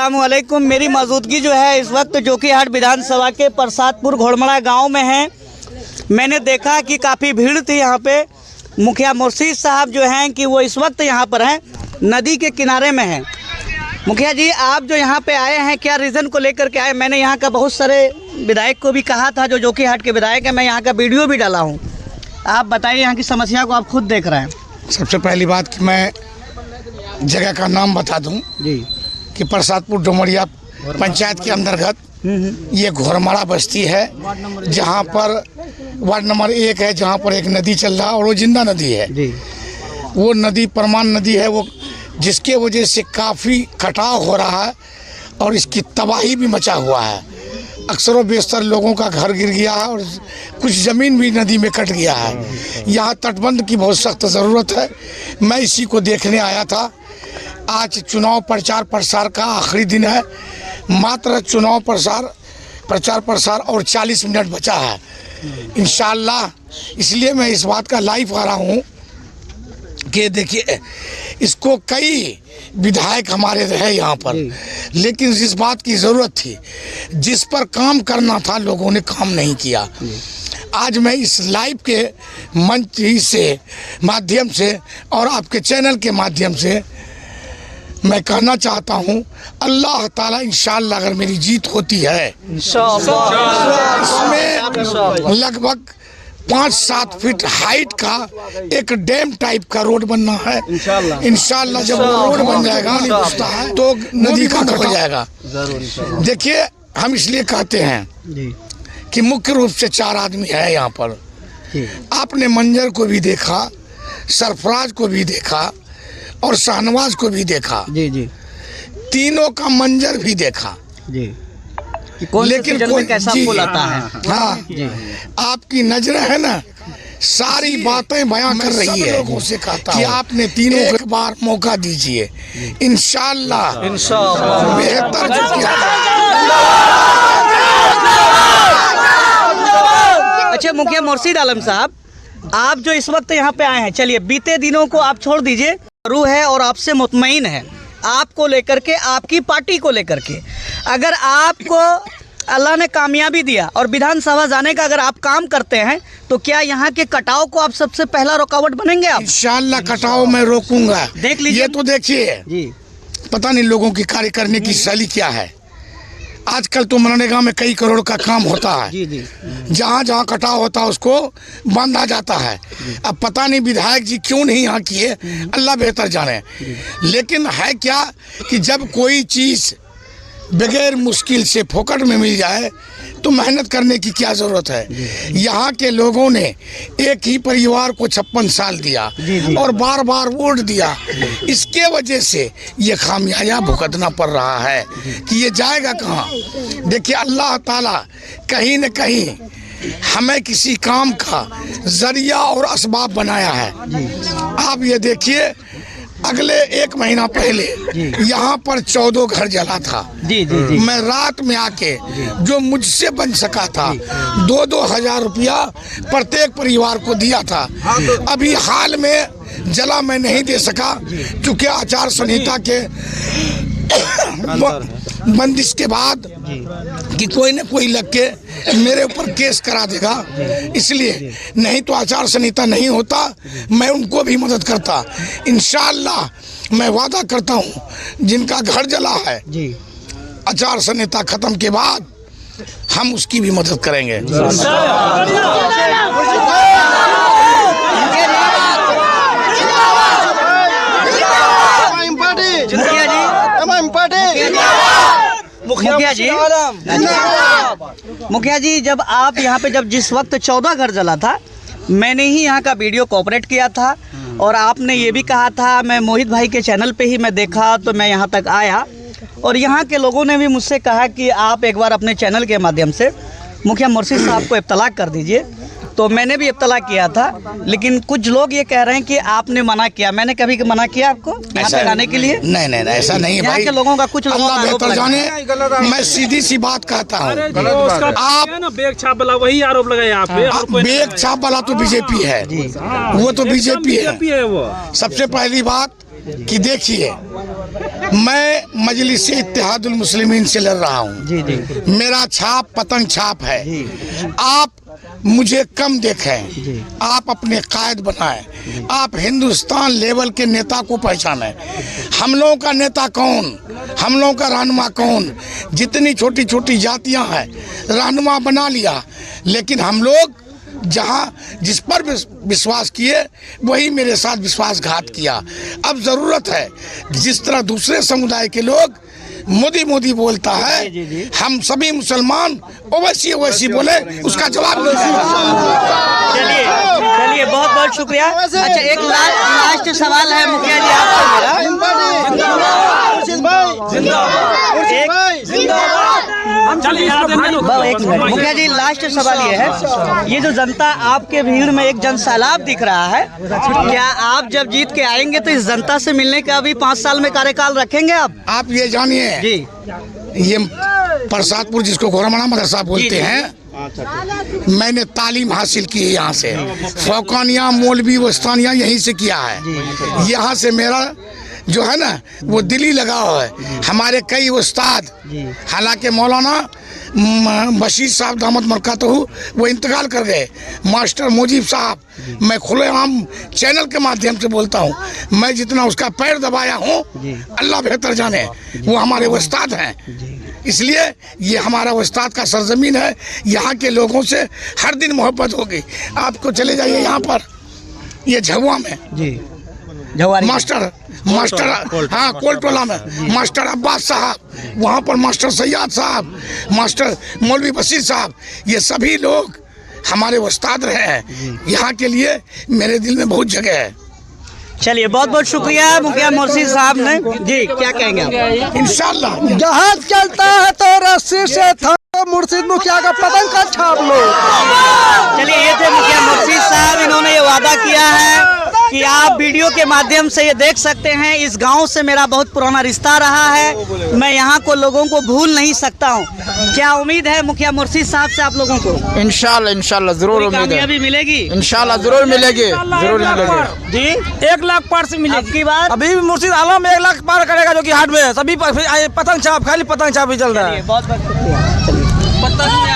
अस्सलामुअलैकुम। मेरी मौजूदगी जो है इस वक्त जोकीहाट विधानसभा के प्रसादपुर घोड़मड़ा गांव में है। मैंने देखा कि काफ़ी भीड़ थी यहाँ पे। मुखिया मुर्शीद साहब जो हैं कि वो इस वक्त यहाँ पर हैं, नदी के किनारे में हैं। मुखिया जी, आप जो यहाँ पे आए हैं, क्या रीज़न को लेकर के आए? मैंने यहाँ का बहुत सारे विधायक को भी कहा था, जो जोकीहाट के विधायक हैं, मैं यहाँ का वीडियो भी डाला हूँ। आप बताइए यहाँ की समस्या को, आप खुद देख रहे हैं। सबसे पहली बात कि मैं जगह का नाम बता दूं जी कि प्रसादपुर डोमरिया पंचायत के अंतर्गत ये घोड़मड़ा बस्ती है, जहां पर वार्ड नंबर 1 है, जहां पर एक नदी चल रहा है और वो जिंदा नदी है जी। वो नदी प्रमाण नदी है, वो जिसके वजह से काफ़ी कटाव हो रहा है और इसकी तबाही भी मचा हुआ है। अक्सरों बेशतर लोगों का घर गिर गया है और कुछ ज़मीन भी नदी में कट गया है। यहाँ तटबंध की बहुत सख्त ज़रूरत है। मैं इसी को देखने आया था। आज चुनाव प्रचार प्रसार का आखिरी दिन है। मात्र चुनाव प्रचार प्रसार और 40 मिनट बचा है इंशाअल्लाह। इसलिए मैं इस बात का लाइव आ रहा हूँ कि देखिए, इसको कई विधायक हमारे रहे यहाँ पर, लेकिन जिस बात की ज़रूरत थी, जिस पर काम करना था, लोगों ने काम नहीं किया। आज मैं इस लाइव के मंच ही से माध्यम से और आपके चैनल के माध्यम से मैं कहना चाहता हूँ, अल्लाह ताला इंशाअल्लाह अगर मेरी जीत होती है, इसमें लगभग 5-7 फीट हाइट का एक डैम टाइप का रोड बनना है इंशाअल्लाह। जब रोड बन जाएगा तो नदी का हो जाएगा। देखिए, हम इसलिए कहते हैं कि मुख्य रूप से 4 आदमी है यहाँ पर। आपने मंजर को भी देखा, सरफराज को भी देखा और शाहनवाज को भी देखा। जी। तीनों का मंजर भी देखा जी। लेकिन कोई कैसा बोलाता है। हाँ जी। आपकी नजर है ना, सारी बातें बयां कर रही है। लोगों से कहता कि आपने तीनों एक बार मौका दीजिए, इंशाअल्लाह बेहतर। अच्छा मुखिया मुर्शीद आलम साहब, आप जो इस वक्त यहाँ पे आए हैं, चलिए बीते दिनों को आप छोड़ दीजिए, रू है और आपसे मुतमईन है आपको लेकर के, आपकी पार्टी को लेकर के। अगर आपको अल्लाह ने कामयाबी दिया और विधानसभा जाने का अगर आप काम करते हैं, तो क्या यहाँ के कटाव को आप सबसे पहला रुकावट बनेंगे? आप इंशाअल्लाह कटाव मैं रोकूंगा। देख लीजिए। ये तो देखिए जी, पता नहीं लोगों की कार्य करने की शैली क्या है। आजकल तो मनरेगा में कई करोड़ का काम होता है। जी। जहाँ जहाँ कटाव होता है उसको बांधा जाता है। अब पता नहीं विधायक जी क्यों नहीं यहाँ किए, अल्लाह बेहतर जाने। लेकिन है क्या कि जब कोई चीज़ बगैर मुश्किल से फोकट में मिल जाए तो मेहनत करने की क्या ज़रूरत है। यहाँ के लोगों ने एक ही परिवार को 56 साल दिया और बार बार वोट दिया। इसके वजह से ये खामियाजा भुगतना पड़ रहा है कि ये जाएगा कहाँ। देखिए, अल्लाह ताला कहीं न कहीं हमें किसी काम का जरिया और असबाब बनाया है। आप ये देखिए, अगले 1 महीना पहले यहाँ पर 14 घर जला था। जी। मैं रात में आके जो मुझसे बन सका था 2-2 हज़ार रुपया प्रत्येक परिवार को दिया था। अभी हाल में जला मैं नहीं दे सका क्योंकि आचार संहिता के बंदिश के बाद कि कोई न कोई लग के मेरे ऊपर केस करा देगा, इसलिए। नहीं तो आचार संहिता नहीं होता, मैं उनको भी मदद करता। इंशाअल्लाह मैं वादा करता हूँ, जिनका घर जला है आचार संहिता खत्म के बाद हम उसकी भी मदद करेंगे। मुखिया जी, जब आप यहाँ पे जिस वक्त 14 घर जला था, मैंने ही यहाँ का वीडियो कोऑपरेट किया था और आपने ये भी कहा था, मैं मोहित भाई के चैनल पे ही मैं देखा तो मैं यहाँ तक आया। और यहाँ के लोगों ने भी मुझसे कहा कि आप एक बार अपने चैनल के माध्यम से मुखिया मुर्शीद साहब को इत्तला कर दीजिए। तो मैंने भी इत्तला किया था, लेकिन कुछ लोग ये कह रहे हैं कि आपने मना किया। मैंने कभी मना किया आपको यहाँ पे आने के लिए? नहीं, ऐसा नहीं है भाई। के लोगों का कुछ अल्लाह बेहतर जाने। मैं सीधी सी बात कहता हूँ, आप बेग छाप वाला वही आरोप लगाए आप पे। बेग छाप वाला तो बीजेपी है, वो तो बीजेपी है। सबसे पहली बात कि देखिए, मैं मजलिस इत्तेहादुल मुस्लिमीन से लड़ रहा हूँ। जी जी मेरा छाप पतंग छाप है। आप मुझे कम देखें, आप अपने कायद बनाएं, आप हिंदुस्तान लेवल के नेता को पहचानें। हम लोगों का नेता कौन, हम लोगों का रहनुमा कौन? जितनी छोटी छोटी जातियां हैं रहनुमा बना लिया, लेकिन हम लोग जहां जिस पर विश्वास किए वही मेरे साथ विश्वासघात किया। अब ज़रूरत है जिस तरह दूसरे समुदाय के लोग मोदी मोदी बोलता है, हम सभी मुसलमान ओवैसी ओवैसी बोले, उसका जवाब नहीं देगा। चलिए चलिए, बहुत बहुत शुक्रिया। अच्छा, एक लास्ट सवाल है मुखिया जी आपसे मेरा। एक मिनट मुखिया जी, लास्ट सवाल ये है, ये जो जनता आपके भीड़ में एक जनसैलाब दिख रहा है, क्या आप जब जीत के आएंगे तो इस जनता से मिलने का भी 5 साल में कार्यकाल रखेंगे आप ये जानिए जी? ये प्रसादपुर जिसको घोड़मना मदरसा बोलते हैं, मैंने तालीम हासिल की है यहाँ से। फौकानिया मौलवी वस्तानिया यहीं से किया है। यहाँ से मेरा जो है ना वो दिली लगाव है। हमारे कई उस्ताद, हालांकि मौलाना बशीर साहब दामद मरकात हो वो इंतकाल कर गए, मास्टर मुजीब साहब, मैं खुलेआम चैनल के माध्यम से बोलता हूँ, मैं जितना उसका पैर दबाया हूँ अल्लाह बेहतर जाने, वो हमारे उस्ताद हैं। इसलिए ये हमारा उस्ताद का सरजमीन है। यहाँ के लोगों से हर दिन मोहब्बत होगी। आपको चले जाइए यहाँ पर, ये झगुआ में जी, मास्टर हाँ कोलटोला में मास्टर अब्बास साहब, वहाँ पर मास्टर सैयद साहब, मास्टर मौलवी बशीर साहब, ये सभी लोग हमारे उस्ताद रहे हैं। यहाँ के लिए मेरे दिल में बहुत जगह है। चलिए, बहुत बहुत शुक्रिया मुखिया मुर्शी साहब ने जी। क्या कहेंगे आप? इंशाल्लाह जहाज चलता है तो रस्सी से थामो, मुर्शिद मुखिया का पतंग का छाप लो। चलिए, ये थे मुखिया मुर्शी साहब। इन्होंने ये वादा किया है कि आप वीडियो के माध्यम से ये देख सकते हैं, इस गांव से मेरा बहुत पुराना रिश्ता रहा है, मैं यहाँ को लोगों को भूल नहीं सकता हूँ। क्या उम्मीद है मुखिया मुर्शी साहब से आप लोगों को? इंशाल्लाह जरूर उम्मीद है, कामयाबी मिलेगी इंशाल्लाह जरूर मिलेगी, जरूर मिलेगी जी। 1 लाख पार से मिलेगी। अब की बार अभी भी मुर्शिद आलम 1 लाख पार करेगा, जो कि हाट में है। सभी पतंग छाप, खाली पतंग छाप ही चल रहा है। बहुत बहुत शुक्रिया। चलिए।